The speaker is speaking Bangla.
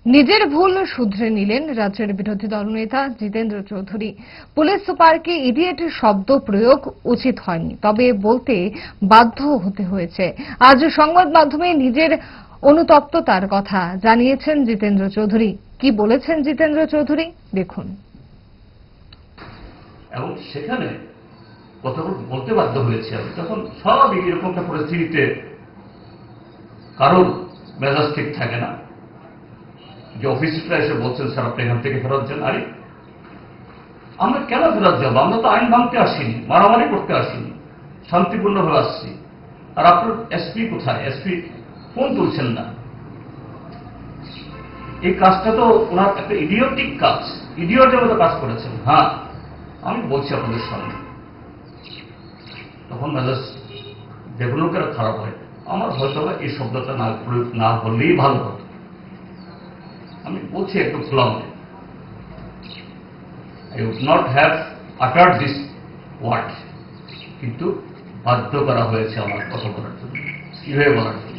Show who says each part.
Speaker 1: নিজের ভুল শুধরে নিলেন রাজ্যের বিরোধী দলনেতা জিতেন্দ্র চৌধুরী। পুলিশ সুপারকে ইডিয়েট শব্দ প্রয়োগ উচিত হয়নি, তবে বলতে বাধ্য হতে হয়েছে। আজ সংবাদ মাধ্যমে নিজের অনুতপ্ততার কথা জানিয়েছেন জিতেন্দ্র চৌধুরী। কি বলেছেন জিতেন্দ্র চৌধুরী দেখুন।
Speaker 2: এবং সেখানে কথাগুলো বলতে বাধ্য হয়েছে আমি, তখন স্বাভাবিক এরকম একটা পরিস্থিতিতে কারোর মেজাজ ঠিক থাকে না। যে অফিসাররা এসে বলছেন স্যার আপনি এখান থেকে ফেরত যান। আরে আমরা কেন ফেরত যাবো? আমরা তো আইন ভাঙতে আসিনি, মারামারি করতে আসিনি, শান্তিপূর্ণভাবে আসছি। আর আপনার এসপি কোথায়? এসপি ফোন তুলছেন না। এই কাজটা তো ওনার একটা ইডিওটিক কাজ, ইডিওটের মতো কাজ করেছেন। হ্যাঁ, আমি বলছি আপনাদের সামনে, তখন মেজাজ যেগুলো লোকেরা খারাপ হয়। আমার হয়তো এই শব্দটা না প্রয়োগ না করলেই ভালো হতো। আমি বলছি একটু খোলামে, I would not have uttered this word, কিন্তু বাধ্য করা হয়েছে আমার কথা বলার জন্য, কিভাবে বলার জন্য।